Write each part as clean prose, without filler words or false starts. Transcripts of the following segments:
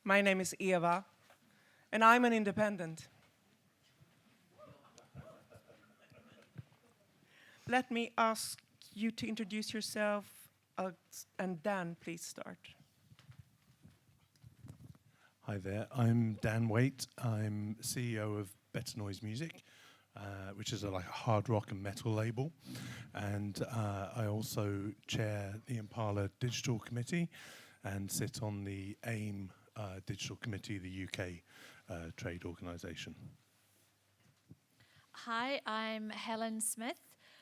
My name is Eva, and I'm an independent. Let me ask you to introduce yourself, and Dan, please start. Hi there, I'm Dan Waite. I'm CEO of Better Noise Music, which is like a hard rock and metal label. And I also chair the IMPALA Digital Committee and sit on the AIM Digital Committee, the UK trade organisation. Hi, I'm Helen Smith.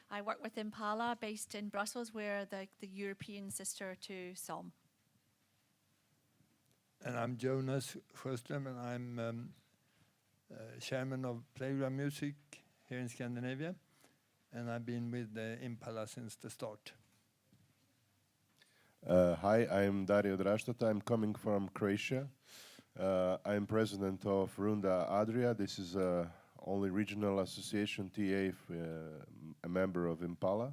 I work with IMPALA based in Brussels. We're the European sister to SOM. And I'm Jonas Sjöström, and I'm chairman of Playground Music here in Scandinavia. And I've been with IMPALA since the start. Hi, I'm Dario Drastata. I'm coming from Croatia. I'm president of RUNDA Adria. This is only regional association TA, a member of IMPALA,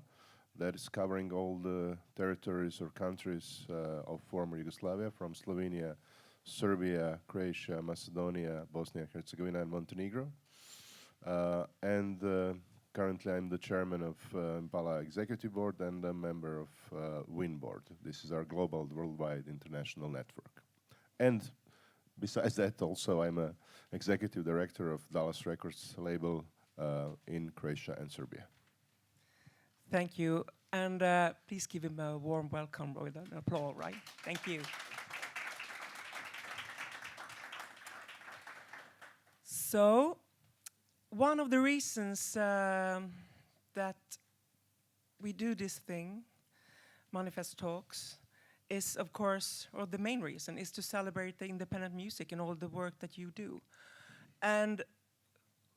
that is covering all the territories or countries of former Yugoslavia, from Slovenia, Serbia, Croatia, Macedonia, Bosnia and Herzegovina, and Montenegro. Currently I'm the chairman of IMPALA Executive Board and a member of WIN Board. This is our global, worldwide, international network. And besides that, also I'm an executive director of Dallas Records label in Croatia and Serbia. Thank you. And please give him a warm welcome with an applause, right? Thank you. So, one of the reasons that we do this thing, Manifest Talks, is of course, or the main reason, is to celebrate the independent music and all the work that you do. And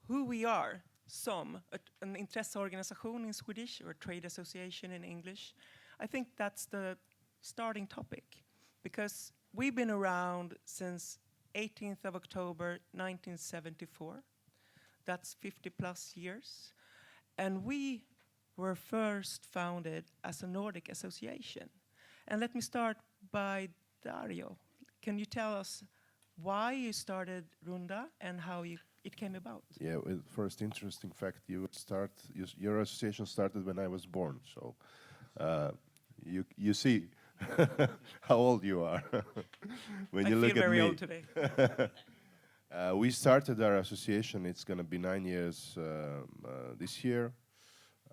who we are, SOM, an intresseorganisation in Swedish, or trade association in English, I think that's the starting topic. Because we've been around since 18th of October 1974. That's 50 plus years. And we were first founded as a Nordic association. And let me start by Dario. Can you tell us why you started RUNDA and how it came about? Yeah, well, first interesting fact, your association started when I was born, so you see how old you are when you look at me. I feel very old today. We started our association. It's going to be 9 years this year.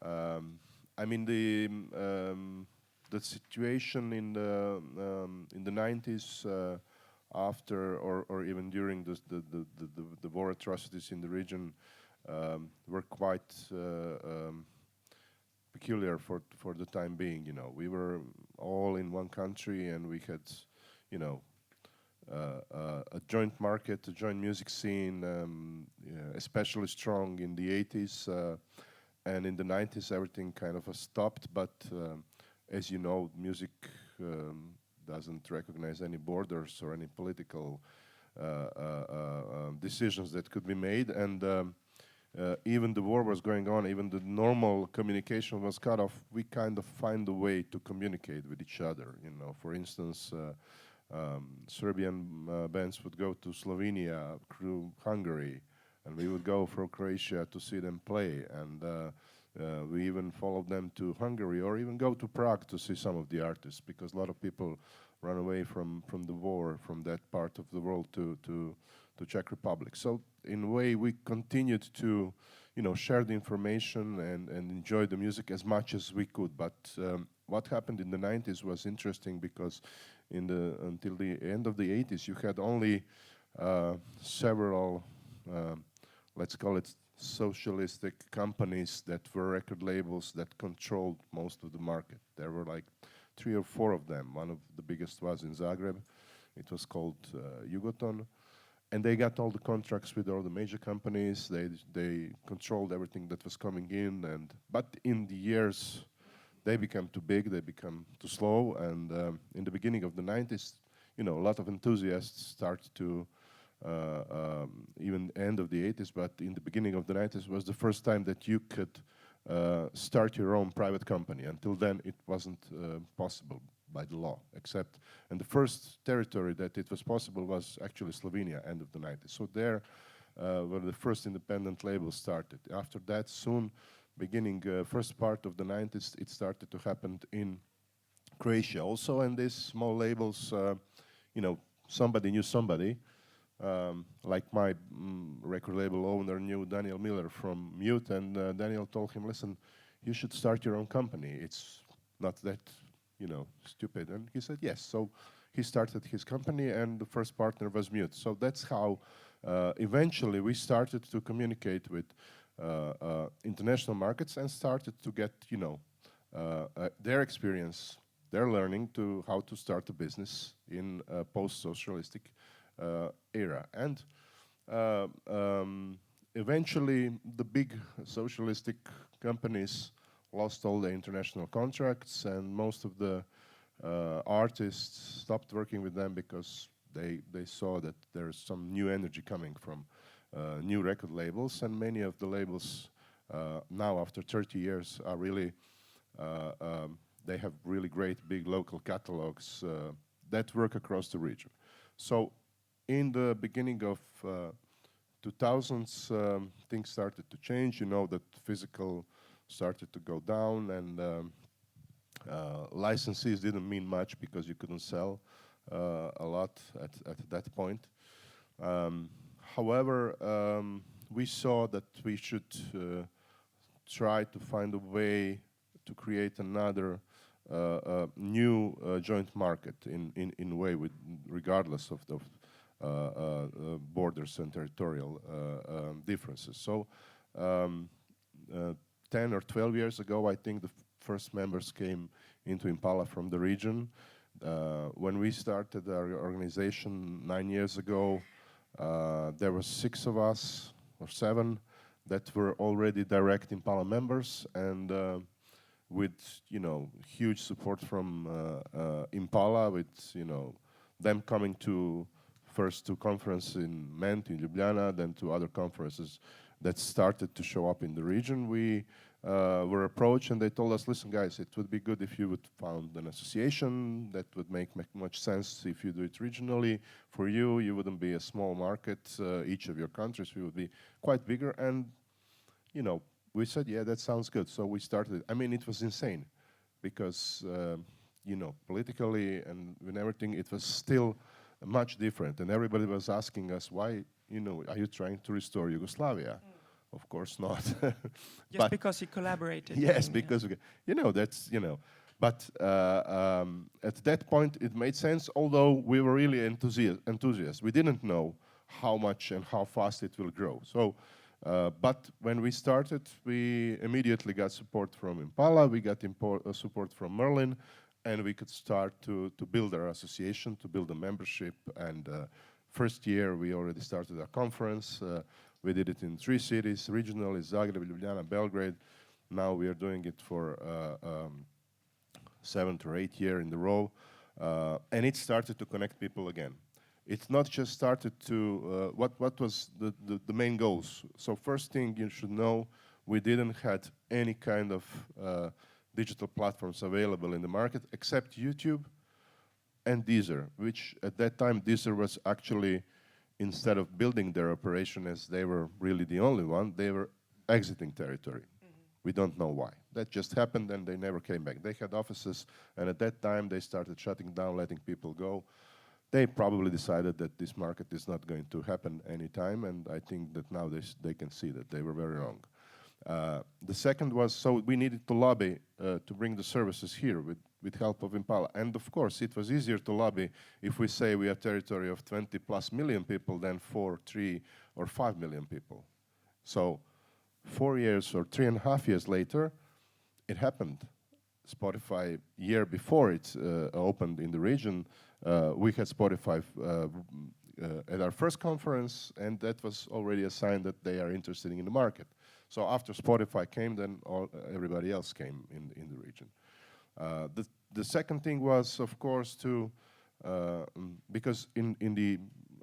I mean, the situation in the 90s, after or even during the war atrocities in the region, were quite peculiar for the time being. You know, we were all in one country, and we had, you know, a joint market, a joint music scene, especially strong in the 80s, and in the 90s everything kind of stopped. But as you know, music doesn't recognize any borders or any political decisions that could be made, and even the war was going on, even the normal communication was cut off. We kind of find a way to communicate with each other. You know, for instance, Serbian bands would go to Slovenia through Hungary, and we would go from Croatia to see them play, and we even followed them to Hungary, or even go to Prague to see some of the artists, because a lot of people run away from the war, from that part of the world to Czech Republic. So in a way, we continued to, you know, share the information and enjoy the music as much as we could. But what happened in the 90s was interesting, because until the end of the 80s, you had only several, let's call it socialistic companies that were record labels that controlled most of the market. There were like 3 or 4 of them. One of the biggest was in Zagreb. It was called Jugoton. And they got all the contracts with all the major companies. They controlled everything that was coming in. But in the years, they became too big, they became too slow. And in the beginning of the 90s, you know, a lot of enthusiasts started to, even end of the 80s, but in the beginning of the 90s was the first time that you could start your own private company. Until then, it wasn't possible. by the law, except, and the first territory that it was possible was actually Slovenia, end of the 90s. So there where the first independent label started. After that, soon, beginning first part of the 90s, it started to happen in Croatia also, and these small labels, you know, somebody knew somebody. Like my record label owner knew Daniel Miller from Mute, and Daniel told him, listen, you should start your own company. It's not that, you know, stupid. And he said yes. So he started his company, and the first partner was Mute. So that's how eventually we started to communicate with international markets and started to get, you know, their experience, their learning to how to start a business in a post-socialistic era. And eventually the big socialistic companies lost all the international contracts, and most of the artists stopped working with them because they saw that there's some new energy coming from new record labels, and many of the labels now after 30 years are really they have really great big local catalogs that work across the region. So in the beginning of 2000s, things started to change. You know that physical started to go down, and licenses didn't mean much because you couldn't sell a lot at that point. However, we saw that we should try to find a way to create another new joint market in a way, with regardless of the borders and territorial differences. So 10 or 12 years ago, I think the first members came into IMPALA from the region. When we started our organization 9 years ago, there were 6 of us, or 7, that were already direct IMPALA members, and with, you know, huge support from IMPALA, with, you know, them coming to first to conference in Ment, in Ljubljana, then to other conferences that started to show up in the region. We were approached, and they told us, listen guys, it would be good if you would found an association. That would make much sense if you do it regionally. For you, you wouldn't be a small market, each of your countries, we would be quite bigger. And, you know, we said, yeah, that sounds good. So we started. I mean, it was insane because, you know, politically and with everything, it was still much different. And everybody was asking us, why, you know, are you trying to restore Yugoslavia? Of course not. Just because you collaborated. Yes, because, you know, that's, you know. But at that point, it made sense, although we were really enthusiasts. We didn't know how much and how fast it will grow. So, but when we started, we immediately got support from IMPALA, we got support from Merlin, and we could start to build our association, to build a membership. And first year, we already started a conference. We did it in 3 cities, regionally, Zagreb, Ljubljana, Belgrade. Now we are doing it for 7th or 8th year in a row. And it started to connect people again. It's not just started to, what was the main goals? So first thing you should know, we didn't had any kind of digital platforms available in the market except YouTube and Deezer, which at that time Deezer was actually, instead of building their operation as they were really the only one, they were exiting territory. We don't know why. That just happened and they never came back. They had offices, and at that time they started shutting down, letting people go. They probably decided that this market is not going to happen anytime, and I think that now they can see that they were very wrong. The second was, so we needed to lobby to bring the services here with help of IMPALA. And of course, it was easier to lobby if we say we are a territory of 20+ million people than 4, 3, or 5 million people. So 4 years or 3.5 years later, it happened. Spotify, year before it opened in the region, we had Spotify at our first conference, and that was already a sign that they are interested in the market. So after Spotify came, then everybody else came in the region. The second thing was, of course, to because in the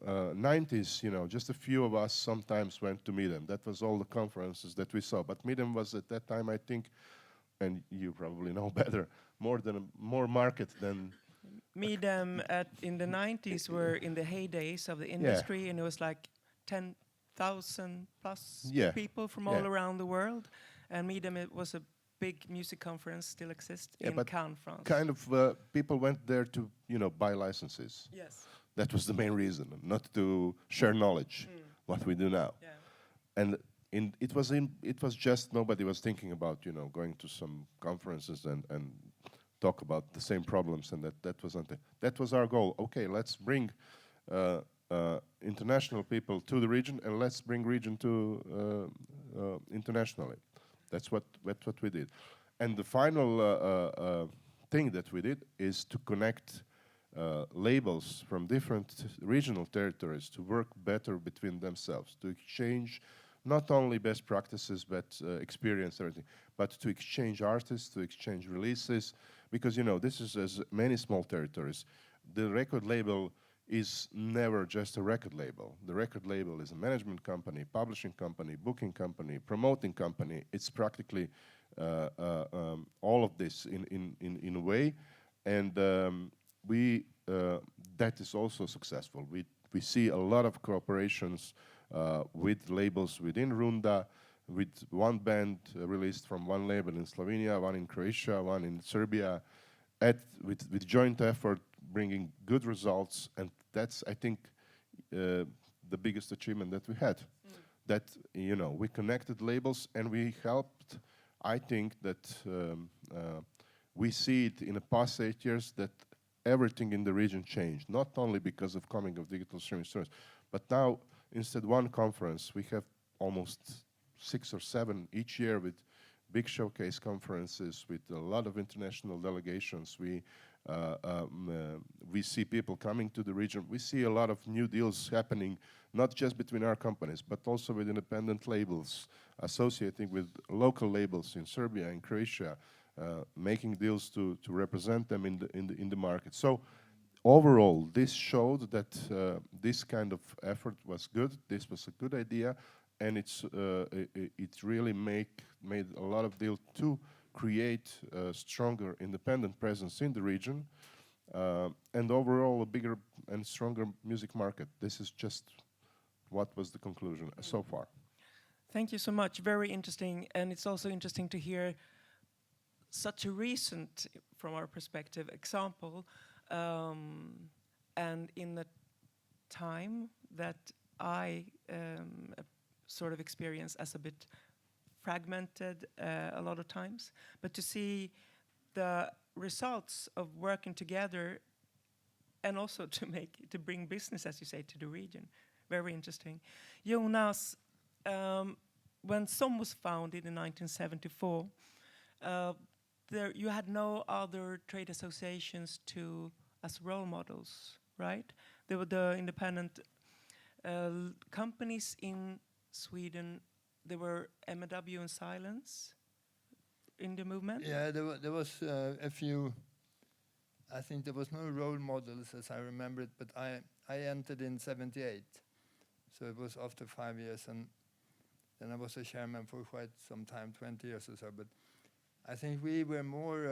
90s, you know, just a few of us sometimes went to meet them. That was all the conferences that we saw. But Midem was at that time, I think, and you probably know better, more market than Medium in the 90s were in the heydays of the yeah, industry, and it was like 10,000 plus yeah, people from yeah, all around the world. And Medium, it was a big music conference, still exists yeah, in but Cannes, France. kind of people went there to buy licenses. Yes. That was the main reason, not to share knowledge, what we do now. Yeah. And it was just nobody was thinking about going to some conferences and talk about the same problems, and that wasn't it. That was our goal. Okay, let's bring international people to the region, and let's bring region to internationally. That's what we did. And the final thing that we did is to connect labels from different regional territories to work better between themselves, to exchange not only best practices but experience, everything, but to exchange artists, to exchange releases, because this is as many small territories. The record label is never just a record label. The record label is a management company, publishing company, booking company, promoting company. It's practically all of this in a way, and that is also successful. We see a lot of cooperations with labels within RUNDA, with one band released from one label in Slovenia, one in Croatia, one in Serbia, with joint effort, bringing good results, and that's, I think, the biggest achievement that we had. That we connected labels and we helped. I think that we see it in the past 8 years that everything in the region changed, not only because of coming of digital streaming service, but now instead one conference, we have almost 6 or 7 each year with big showcase conferences with a lot of international delegations. We see people coming to the region. We see a lot of new deals happening, not just between our companies, but also with independent labels, associating with local labels in Serbia and Croatia, making deals to represent them in the market. So overall, this showed that this kind of effort was good. This was a good idea, and it really made a lot of deals to create a stronger independent presence in the region, and overall a bigger and stronger music market. This is just what was the conclusion so far. Thank you so much. Very interesting, and it's also interesting to hear such a recent, from our perspective, example, and in the time that I sort of experience as a bit fragmented a lot of times, but to see the results of working together and also to bring business, as you say, to the region. Very interesting. Jonas, when SOM was founded in 1974, you had no other trade associations as role models, right? There were the independent companies in Sweden. There were MW and Silence in the movement. Yeah, there was a few. I think there was no role models as I remember it, but I entered in '78, so it was after 5 years, and then I was a chairman for quite some time, 20 years or so. But I think we were more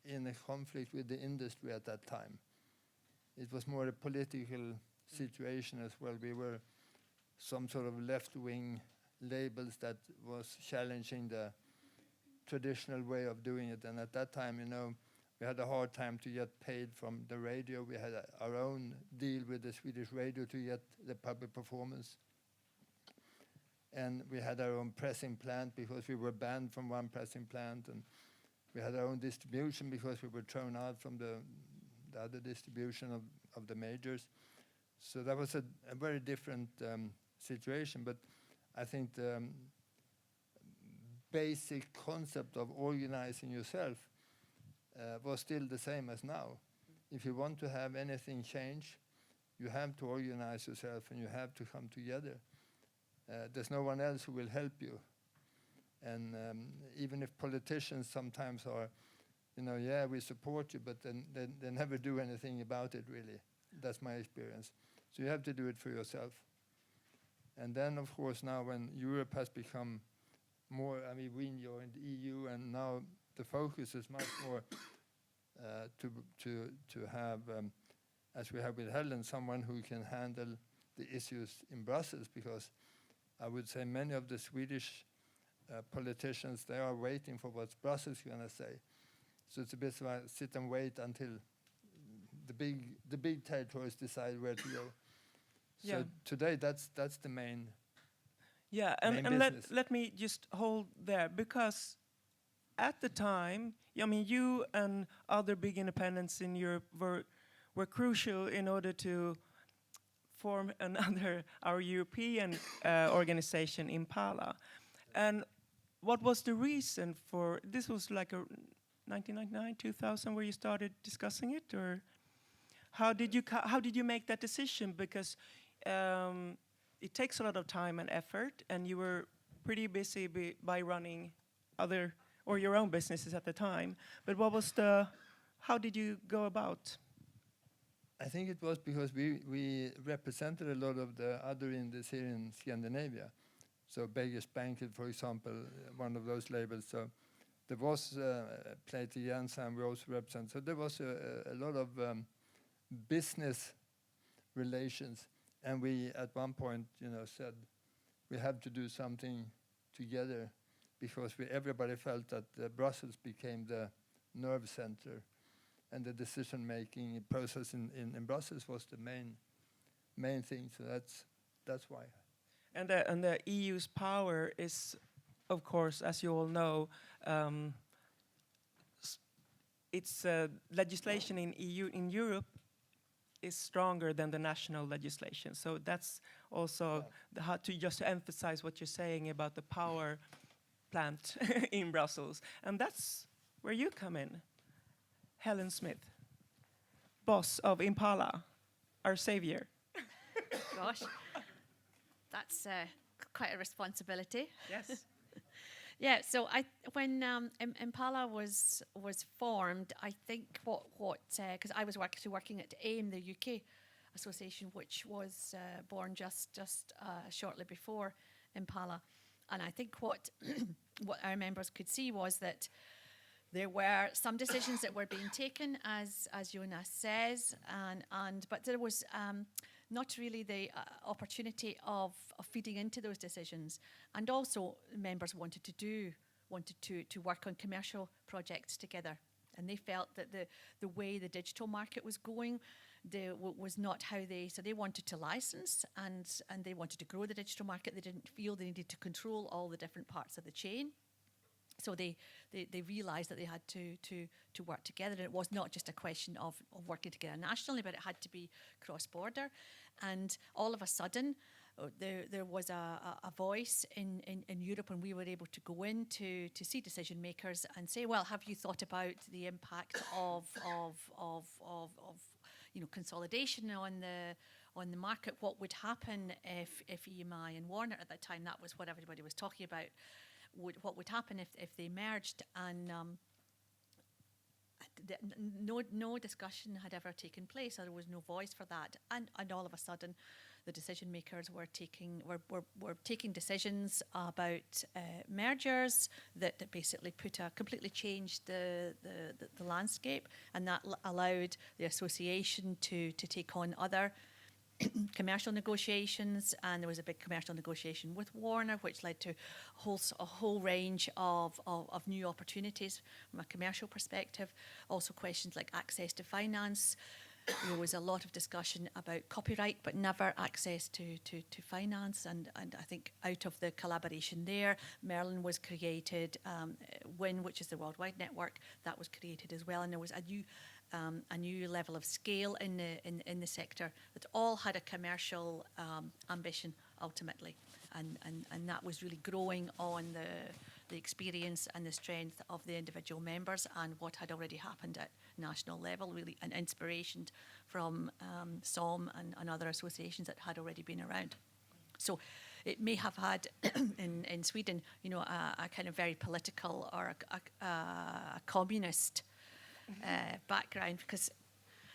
in a conflict with the industry at that time. It was more a political situation as well. We were some sort of left-wing labels that was challenging the traditional way of doing it. And at that time, we had a hard time to get paid from the radio. We had our own deal with the Swedish radio to get the public performance. And we had our own pressing plant because we were banned from one pressing plant. And we had our own distribution because we were thrown out from the other distribution of the majors. So that was a very different situation. But I think the basic concept of organizing yourself was still the same as now. If you want to have anything change, you have to organize yourself and you have to come together. There's no one else who will help you. And even if politicians sometimes are, yeah, we support you, but then they never do anything about it, really. That's my experience. So you have to do it for yourself. And then, of course, now when Europe has become more, we joined the EU, and now the focus is much more to have, as we have with Helen, someone who can handle the issues in Brussels, because I would say many of the Swedish politicians, they are waiting for what Brussels is going to say. So it's a bit like sit and wait until the big territories decide where to go. Yeah. So today, that's the main. Yeah, main and business. let me just hold there, because at the time, I mean, you and other big independents in Europe were crucial in order to form another, our European organization, IMPALA. And what was the reason for, this was like a 1999, 2000, where you started discussing it, or how did you make that decision? Because it takes a lot of time and effort, and you were pretty busy by running other or your own businesses at the time. But how did you go about? I think it was because we represented a lot of the other indies here in Scandinavia. So Beggars Banquet, for example, one of those labels. So there was Play It Again, and we also represent. So there was a lot of business relations, and we at one point, said we have to do something together, because everybody felt that Brussels became the nerve center, and the decision-making process in Brussels was the main thing. So that's why. And the EU's power is, of course, as you all know, it's legislation in Europe is stronger than the national legislation. So that's also how to just emphasize what you're saying about the power plant in Brussels. And that's where you come in, Helen Smith, boss of IMPALA, our savior. Gosh, that's quite a responsibility. Yes. Yeah, so when IMPALA was formed, I think because I was working at AIM, the UK association, which was born just shortly before IMPALA, and I think what what our members could see was that there were some decisions that were being taken, as Jonas says, but there was not really the opportunity of feeding into those decisions. And also members wanted to work on commercial projects together. And they felt that the way the digital market was going was not how so they wanted to license and they wanted to grow the digital market. They didn't feel they needed to control all the different parts of the chain. So they realised that they had to work together. And it was not just a question of working together nationally, but it had to be cross-border. And all of a sudden, there was a voice in Europe, and we were able to go in to see decision makers and say, well, have you thought about the impact of consolidation on the market? What would happen if EMI and Warner, at that time, that was what everybody was talking about, what would happen if they merged? And no discussion had ever taken place. So there was no voice for that, and all of a sudden, the decision makers were taking decisions about mergers that basically completely changed the landscape, and that allowed the association to take on other commercial negotiations, and there was a big commercial negotiation with Warner, which led to a whole range of new opportunities from a commercial perspective. Also questions like access to finance. There was a lot of discussion about copyright, but never access to finance. And I think out of the collaboration there, Merlin was created, WIN, which is the worldwide network, that was created as well. And there was a new level of scale in the sector that all had a commercial ambition ultimately, and that was really growing on the experience and the strength of the individual members and what had already happened at national level, really an inspiration from SOM and other associations that had already been around. So it may have had in Sweden, a kind of very political or a communist background, because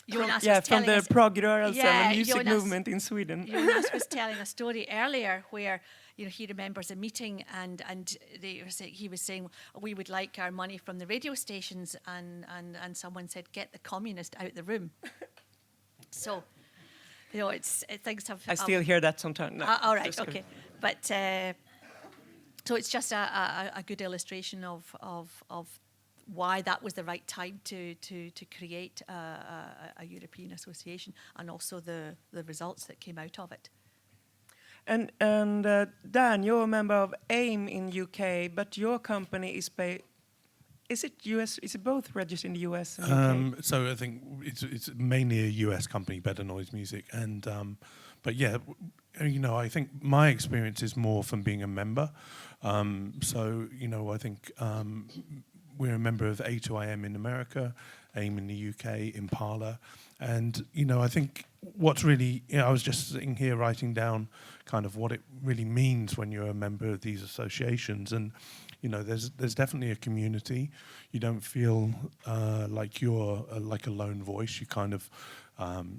Jonas Yeah, was from telling the us, prog rörelsen, Yeah, the music Jonas- movement in Sweden. Jonas was telling a story earlier where he remembers a meeting and he was saying we would like our money from the radio stations and someone said get the communist out the room. So things have. I still hear that sometimes. No, all right, just kidding. okay, but so it's just a good illustration of why that was the right time to create a European association, and also the results that came out of it. And Dan, you're a member of AIM in UK, but your company is is it US? Is it both registered in the US and UK? So I think it's mainly a US company, Better Noise Music, and but yeah, I think my experience is more from being a member. So I think we're a member of A2IM in America, AIM in the UK, IMPALA, and I think what's really I was just sitting here writing down kind of what it really means when you're a member of these associations, and there's definitely a community. You don't feel like you're like a lone voice. You kind of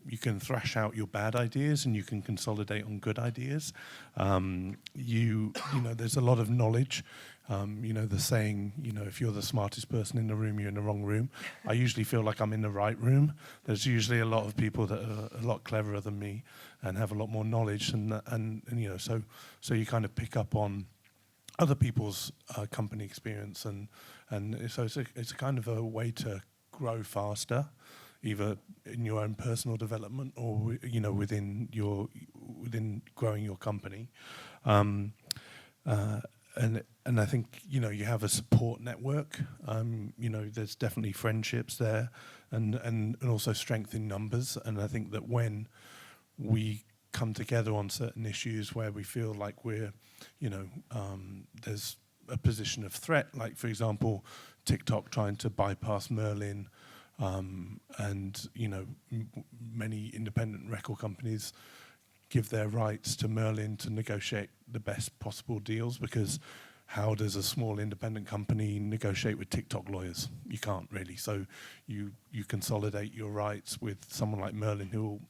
you can thrash out your bad ideas and you can consolidate on good ideas. There's a lot of knowledge. The saying, if you're the smartest person in the room, you're in the wrong room. I usually feel like I'm in the right room. There's usually a lot of people that are a lot cleverer than me and have a lot more knowledge, and so you kind of pick up on other people's company experience, and so it's a kind of a way to grow faster, either in your own personal development or within growing your company. And I think you have a support network. There's definitely friendships there, and also strength in numbers. And I think that when we come together on certain issues where we feel like we're, there's a position of threat, like for example, TikTok trying to bypass Merlin, and many independent record companies give their rights to Merlin to negotiate the best possible deals, because how does a small independent company negotiate with TikTok lawyers? You can't really. So you consolidate your rights with someone like Merlin, who will,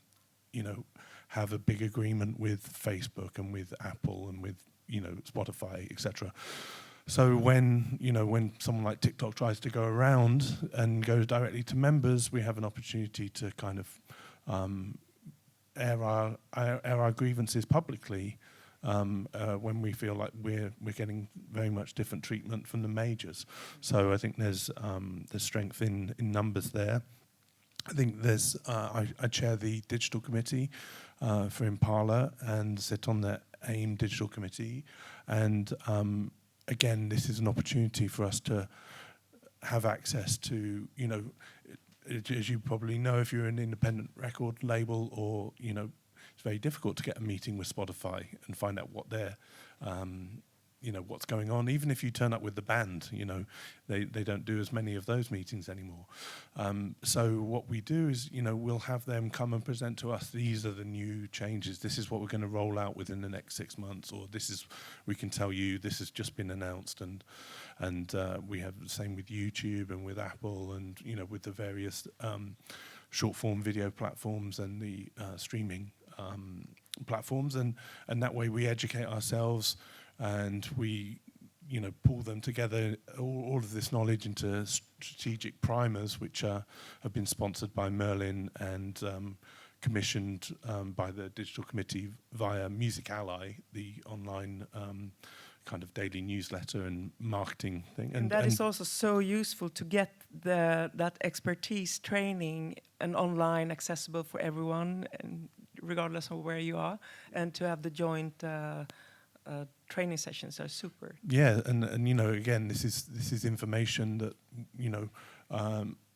have a big agreement with Facebook and with Apple and with Spotify, etc. So when someone like TikTok tries to go around and goes directly to members, we have an opportunity to kind of air our grievances publicly when we feel like we're getting very much different treatment from the majors. So I think there's strength in numbers there. I think there's I chair the digital committee for IMPALA and sit on the AIM digital committee, and again, this is an opportunity for us to have access to, as you probably know, if you're an independent record label, or it's very difficult to get a meeting with Spotify and find out what they're what's going on. Even if you turn up with the band, they don't do as many of those meetings anymore. So what we do is, we'll have them come and present to us, these are the new changes, this is what we're going to roll out within the next 6 months, or we can tell you this has just been announced, and we have the same with YouTube and with Apple, and with the various short form video platforms and the streaming platforms, and that way we educate ourselves, and we pull them together, all of this knowledge, into strategic primers, which have been sponsored by Merlin and commissioned by the digital committee via Music Ally, the online kind of daily newsletter and marketing thing. And that is also so useful to get that expertise training and online accessible for everyone, and regardless of where you are, and to have the joint training sessions are super. Yeah, and again, this is information that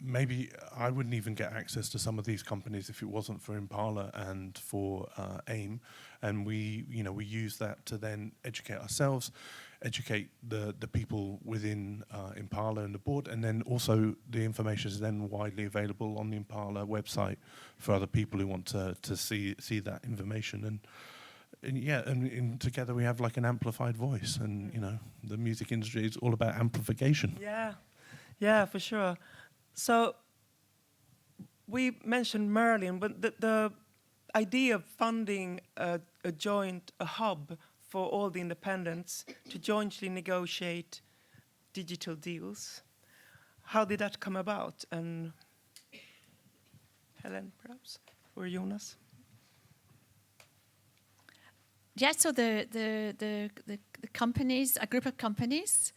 maybe I wouldn't even get access to some of these companies if it wasn't for IMPALA and for AIM, and we use that to then educate ourselves, educate the people within IMPALA and the board, and then also the information is then widely available on the IMPALA website for other people who want to see that information. And together we have like an amplified voice, and the music industry is all about amplification. Yeah, for sure. So we mentioned Merlin, but the idea of funding a hub for all the independents to jointly negotiate digital deals, how did that come about? And Helen, perhaps, or Jonas? Yeah, so the companies, a group of companies,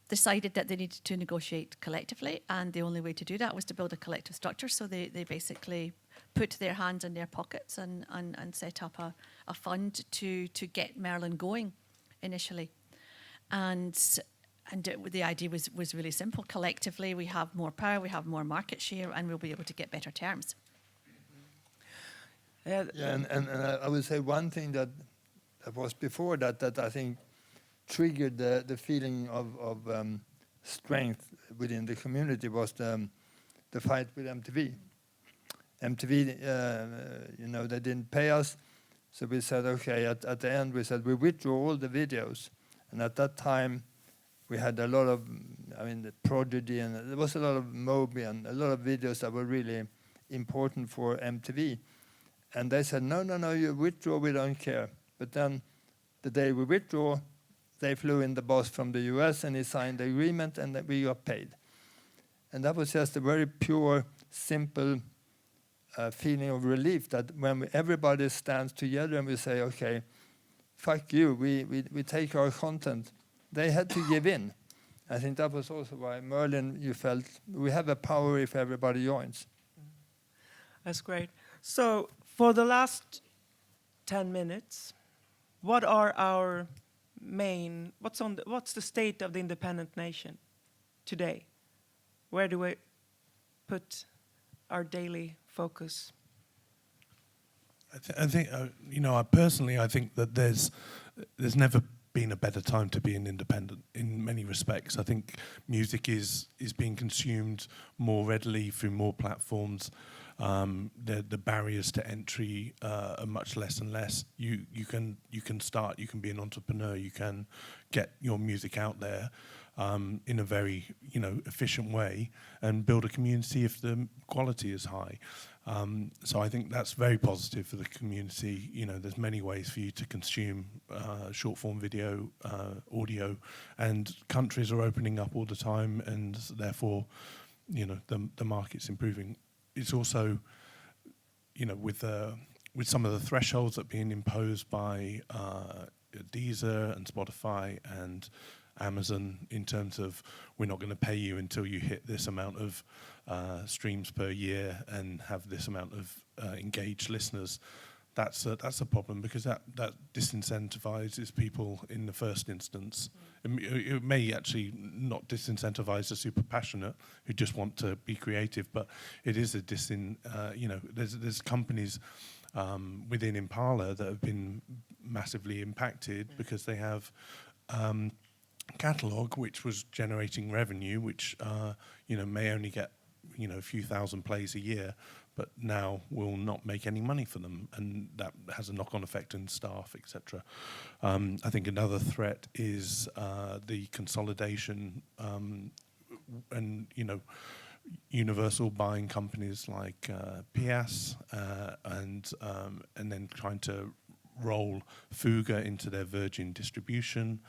decided that they needed to negotiate collectively, and the only way to do that was to build a collective structure. So they basically put their hands in their pockets and set up a fund to get Merlin going initially. And the idea was really simple. Collectively, we have more power, we have more market share, and we'll be able to get better terms. Yeah, and I would say one thing that was before that I think triggered the feeling of strength within the community was the fight with MTV. MTV, they didn't pay us, so we said, okay, at the end we said we withdraw all the videos. And at that time, we had a lot of, the Prodigy, and there was a lot of Moby and a lot of videos that were really important for MTV. And they said, no, you withdraw, we don't care. But then the day we withdraw, they flew in the boss from the US and he signed the agreement and we got paid. And that was just a very pure, simple feeling of relief that when everybody stands together and we say, okay, fuck you, we take our content. They had to give in. I think that was also why Merlin, you felt we have a power if everybody joins. That's great. So for the last 10 minutes, what are our main, what's the state of the independent nation today? Where do we put our daily focus? I think, personally, I think that there's never been a better time to be an independent in many respects. I think music is being consumed more readily through more platforms. The barriers to entry are much less and less. You can start, you can be an entrepreneur, you can get your music out there in a very efficient way and build a community if the quality is high. So I think that's very positive for the community. There's many ways for you to consume short form video, audio, and countries are opening up all the time, and therefore, the market's improving. It's also, with some of the thresholds that are being imposed by Deezer and Spotify and Amazon in terms of we're not going to pay you until you hit this amount of streams per year and have this amount of engaged listeners. That's a problem because that disincentivizes people in the first instance. It may actually not disincentivize the super passionate who just want to be creative, but it is a there's companies within IMPALA that have been massively impacted because they have catalog which was generating revenue, which may only get a few thousand plays a year, but now will not make any money for them, and that has a knock-on effect on staff, etc. I think another threat is the consolidation and Universal buying companies like PS and then trying to roll Fuga into their Virgin distribution,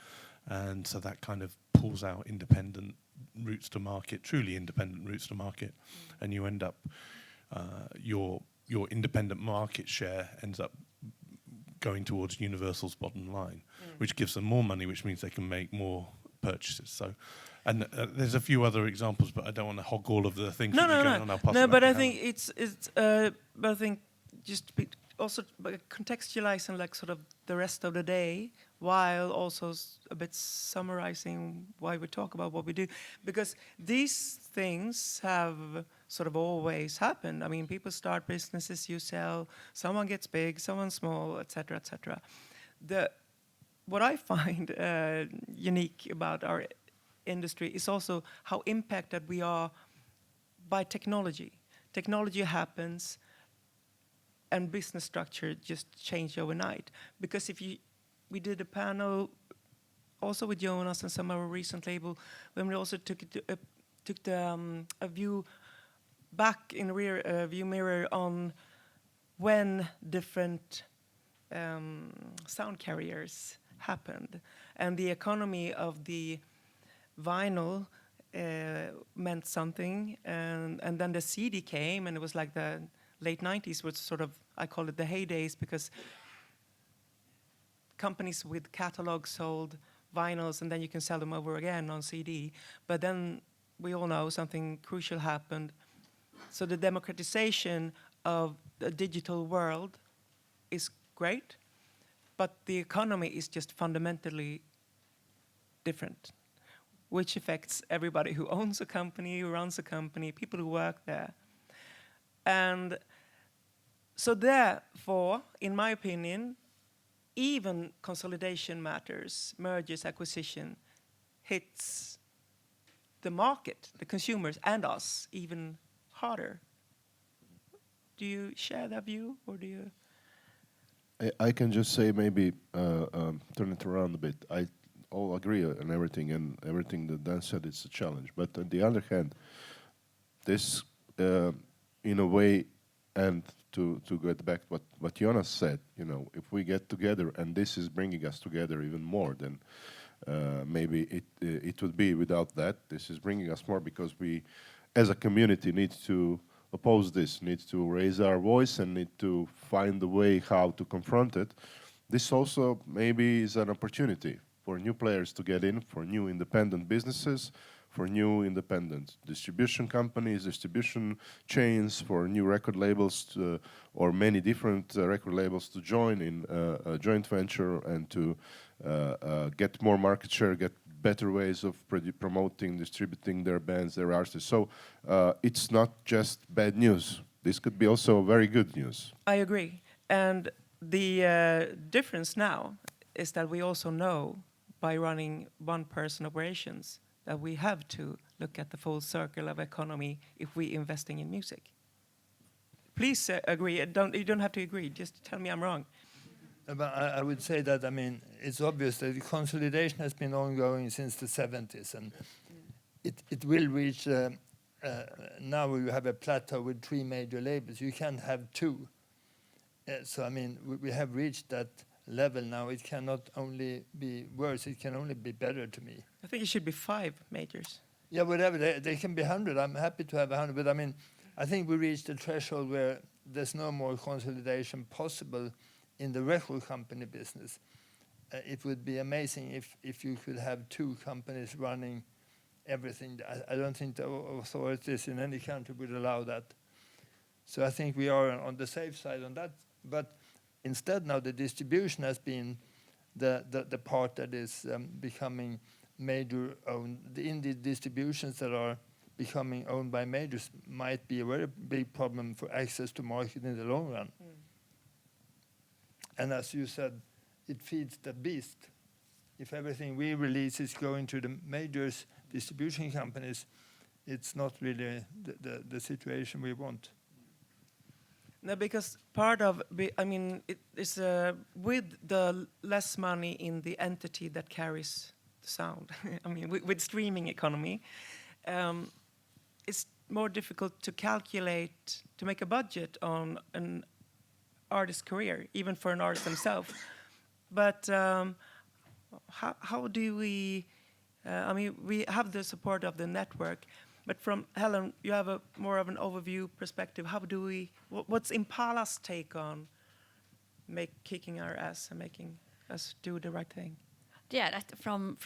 and so that kind of pulls out independent routes to market, truly independent routes to market, and you end up your independent market share ends up going towards Universal's bottom line, which gives them more money, which means they can make more purchases. So, and there's a few other examples, but I don't want to hog all of the things. No, but I think it's but I think just also contextualizing like sort of the rest of the day, while also a bit summarizing why we talk about what we do, because these things have sort of always happened. I mean, people start businesses, you sell, someone gets big, someone small, etc., etc. What I find unique about our industry is also how impacted we are by technology. Technology happens, and business structure just changed overnight. Because we did a panel also with Jonas and some of our recent label when we also took a view back in rear view mirror on when different sound carriers happened, and the economy of the vinyl meant something, and then the CD came, and it was like the late 90s was sort of, I call it the heydays, because companies with catalogs sold vinyls and then you can sell them over again on CD. But then we all know something crucial happened. So the democratization of the digital world is great, but the economy is just fundamentally different, which affects everybody who owns a company, who runs a company, people who work there. And so therefore, in my opinion, even consolidation matters, mergers, acquisition, hits the market, the consumers, and us even harder. Do you share that view, or do you? I can just say maybe turn it around a bit. I all agree on everything, and everything that Dan said, it's a challenge. But on the other hand, this, in a way, and to get back what Jonas said, you know, if we get together, and this is bringing us together even more than maybe it would be without that. This is bringing us more because we, as a community, need to oppose this, need to raise our voice, and need to find a way how to confront it. This also maybe is an opportunity for new players to get in, for new independent businesses, for new independent distribution companies, distribution chains, for new record labels to, or many different record labels to join in a joint venture and to get more market share, get better ways of promoting, distributing their bands, their artists. So it's not just bad news. This could be also very good news. I agree. And the difference now is that we also know by running one-person operations that we have to look at the full circle of economy if we're investing in music. Please agree. You don't have to agree. Just tell me I'm wrong. But I would say that, I mean, it's obvious that the consolidation has been ongoing since the 70s, and it will reach, now we have a plateau with 3 major labels. You can't have 2. So, I mean, we have reached that level now. It cannot only be worse, it can only be better to me. I think it should be 5 majors. Yeah, whatever. They can be 100. I'm happy to have 100. But, I mean, I think we reached a threshold where there's no more consolidation possible in the record company business. It would be amazing if you could have 2 companies running everything. I don't think the authorities in any country would allow that. So I think we are on the safe side on that. But instead now the distribution has been the part that is becoming major owned. The indie distributions that are becoming owned by majors might be a very big problem for access to market in the long run. Mm. And as you said, it feeds the beast. If everything we release is going to the majors, distribution companies, it's not really the situation we want. No, because part of, I mean, it is with the less money in the entity that carries the sound. I mean, with streaming economy, it's more difficult to calculate, to make a budget on an artist's career, even for an artist themselves. But how do we? I mean, we have the support of the network. But from Helen, you have a more of an overview perspective. How do we? What's IMPALA's take on kicking our ass and making us do the right thing? Yeah, from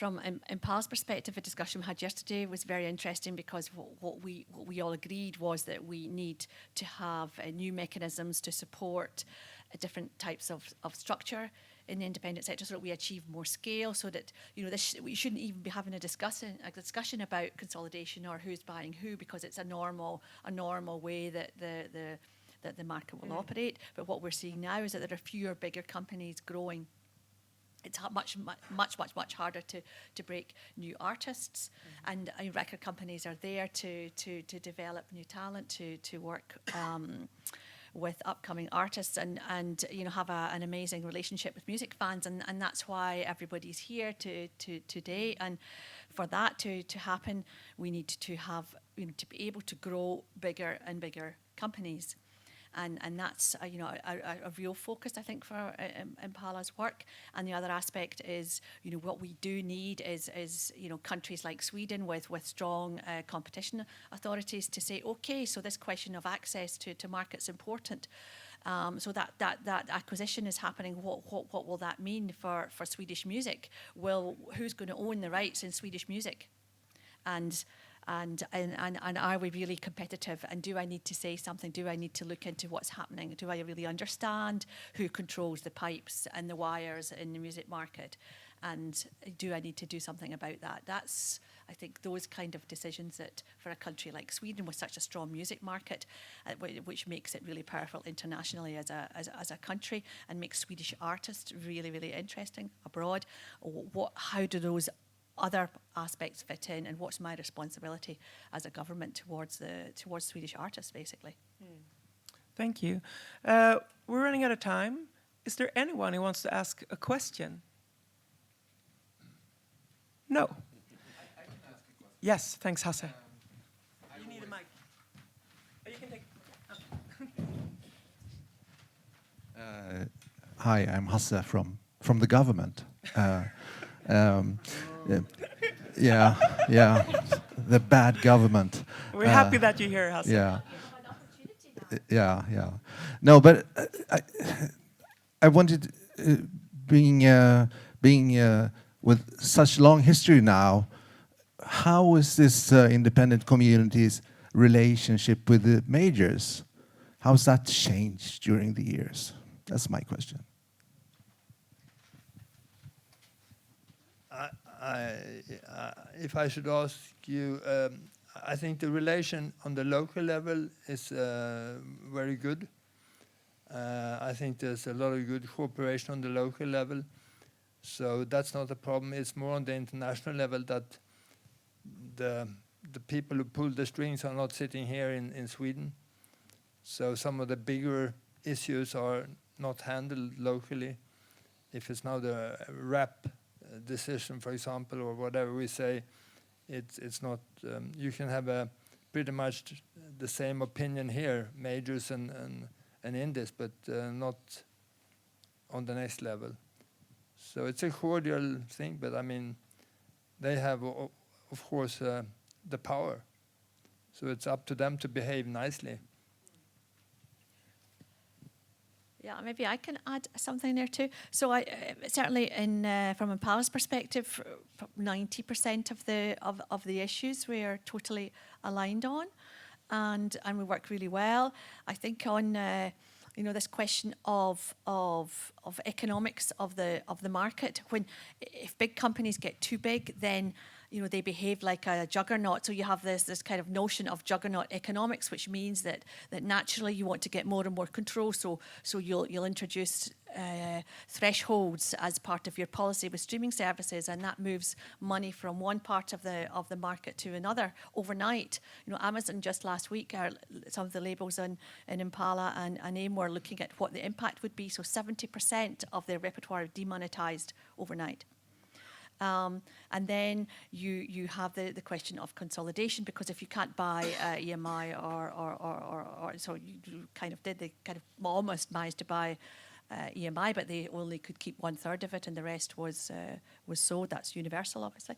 IMPALA's perspective, the discussion we had yesterday was very interesting because what we all agreed was that we need to have new mechanisms to support different types of structure in the independent sector, so that we achieve more scale, so that we shouldn't even be having a discussion about consolidation or who's buying who, because it's a normal way that the market will operate. But what we're seeing now is that there are fewer bigger companies growing. It's much harder to break new artists, and record companies are there to develop new talent, to work with upcoming artists and you know, have an amazing relationship with music fans, and that's why everybody's here today. And for that to happen, we need to have, you know, to be able to grow bigger and bigger companies. And that's you know, a real focus, I think, for IMPALA's work. And the other aspect is, you know, what we do need is you know, countries like Sweden with strong competition authorities to say, okay, so this question of access to market's important. So that acquisition is happening. What will that mean for Swedish music? Who's going to own the rights in Swedish music? And are we really competitive? And do I need to say something? Do I need to look into what's happening? Do I really understand who controls the pipes and the wires in the music market? And do I need to do something about that? That's, I think, those kind of decisions that for a country like Sweden with such a strong music market, which makes it really powerful internationally as a country and makes Swedish artists really, really interesting abroad. How do those other aspects fit in, and what's my responsibility as a government towards Swedish artists, basically? Thank you. We're running out of time. Is there anyone who wants to ask a question? No. I can ask a question. Yes, thanks, Hasse. You need a mic. You can take. Hi, I'm Hasse from the government. Yeah, the bad government. We're happy that you're here, Hasse. Yeah. No, but I wanted, being with such long history now, how is this independent community's relationship with the majors? How's that changed during the years? That's my question. If I should ask you, I think the relation on the local level is very good. I think there's a lot of good cooperation on the local level, so that's not a problem. It's more on the international level that the people who pull the strings are not sitting here in Sweden. So some of the bigger issues are not handled locally. If it's now the rap decision, for example, or whatever we say, it's not. You can have pretty much the same opinion here, majors and indies, but not on the next level. So it's a cordial thing, but I mean, they have, of course, the power. So it's up to them to behave nicely. Yeah, maybe I can add something there too. So I certainly, from IMPALA's perspective, 90% of the issues we are totally aligned on, and we work really well. I think on this question of economics of the market. If big companies get too big, then they behave like a juggernaut. So you have this kind of notion of juggernaut economics, which means that naturally you want to get more and more control. So you'll introduce thresholds as part of your policy with streaming services, and that moves money from one part of the market to another overnight. Amazon just last week, some of the labels in IMPALA and AIM were looking at what the impact would be. So 70% of their repertoire demonetized overnight. And then you have the question of consolidation, because if you can't buy EMI or so you kind of did, they kind of almost managed to buy EMI, but they only could keep 1/3 of it, and the rest was sold. That's universal, obviously.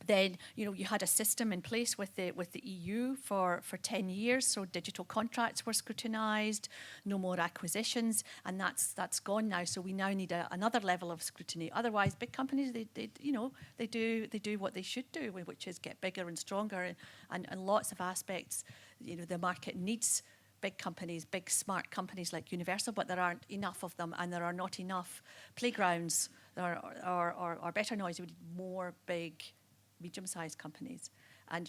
Then you had a system in place with the EU for 10 years, so digital contracts were scrutinised, no more acquisitions, and that's gone now. So we now need another level of scrutiny. Otherwise, big companies they do what they should do, which is get bigger and stronger, and lots of aspects. The market needs big companies, big smart companies like Universal, but there aren't enough of them, and there are not enough playgrounds or better noise. We need more big, medium-sized companies, and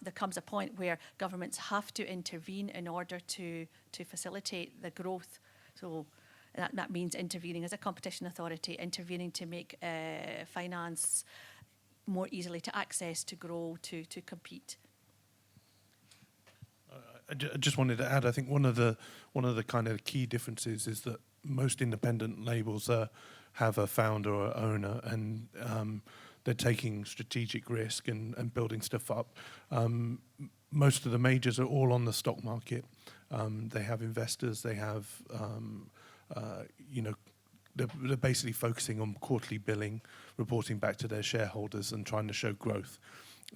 there comes a point where governments have to intervene in order to facilitate the growth. So that means intervening as a competition authority, intervening to make finance more easily to access, to grow, to compete. I just wanted to add, I think one of the kind of key differences is that most independent labels have a founder or owner, and they're taking strategic risk and building stuff up. Most of the majors are all on the stock market. They have investors. They have, they're basically focusing on quarterly billing, reporting back to their shareholders, and trying to show growth.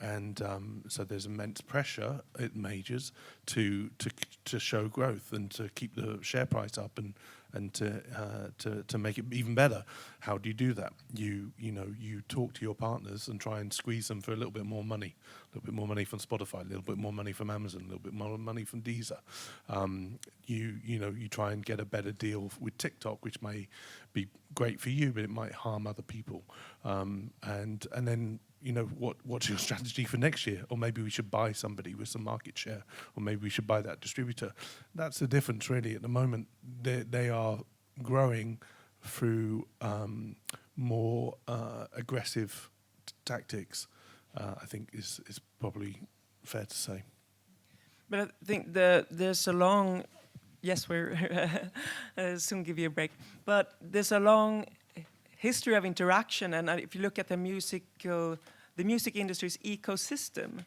And so there's immense pressure at majors to show growth and to keep the share price up and to make it even better. How do you do that? You talk to your partners and try and squeeze them for a little bit more money from Spotify, a little bit more money from Amazon, a little bit more money from Deezer. You try and get a better deal with TikTok, which may be great for you, but it might harm other people. And then what's your strategy for next year? Or maybe we should buy somebody with some market share, or maybe we should buy that distributor. That's the difference, really. At the moment, they are growing through more aggressive tactics, I think is probably fair to say. But I think there's a long, yes, we're soon give you a break, but there's a long history of interaction, and if you look at the music industry's ecosystem,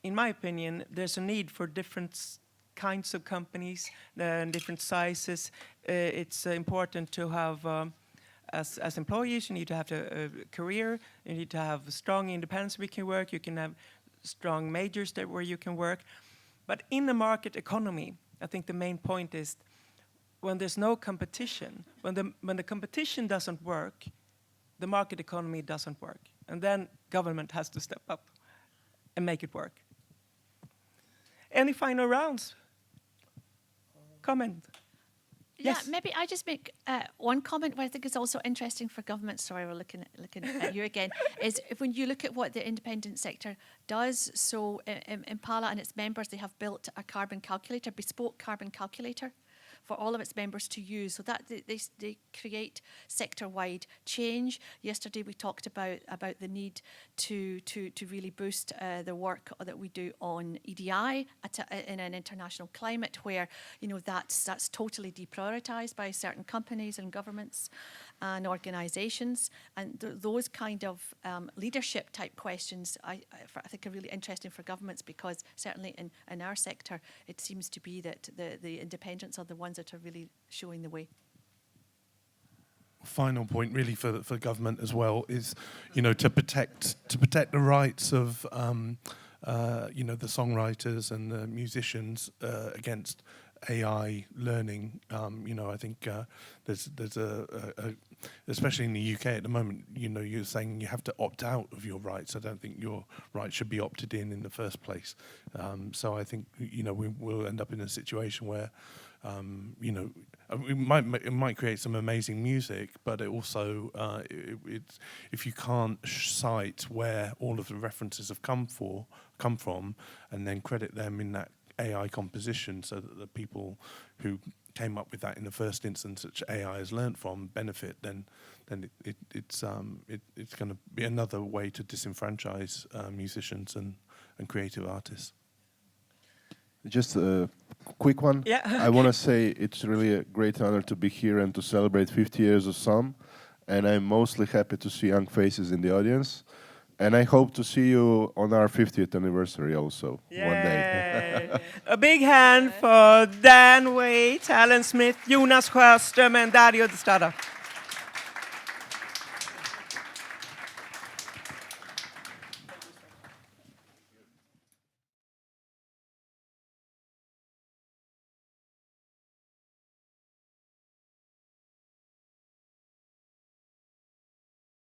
in my opinion, there's a need for different kinds of companies and different sizes. It's important to have, as employees, you need to have a career, you need to have strong independence where you can work, you can have strong majors where you can work. But in the market economy, I think the main point is when there's no competition, when the competition doesn't work, the market economy doesn't work. And then government has to step up and make it work. Any final rounds? Comment? Yeah, Yes. maybe I just make one comment, what I think is also interesting for government. Sorry, we're looking at you again. Is if when you look at what the independent sector does, so IMPALA and its members, they have built a carbon calculator, bespoke carbon calculator for all of its members to use, so that they create sector-wide change. Yesterday we talked about the need to really boost the work that we do on EDI in an international climate where that's totally deprioritized by certain companies and governments and organisations, and those kind of leadership type questions I think are really interesting for governments, because certainly in our sector it seems to be that the independents are the ones that are really showing the way. Final point really for government as well is to protect the rights of the songwriters and the musicians against AI learning. I think there's especially in the UK at the moment, you're saying you have to opt out of your rights. I don't think your rights should be opted in the first place. So I think we'll end up in a situation where it might create some amazing music, but it also if you can't cite where all of the references have come from, and then credit them in that AI composition, so that the people who came up with that in the first instance, which AI has learnt from, benefit, then it's going to be another way to disenfranchise musicians and creative artists. Just a quick one. Yeah. I want to say it's really a great honor to be here and to celebrate 50 years of SOM, and I'm mostly happy to see young faces in the audience. And I hope to see you on our 50th anniversary also one day. A big hand for Dan Waite, Helen Smith, Jonas Sjöström, and Dario Drastata.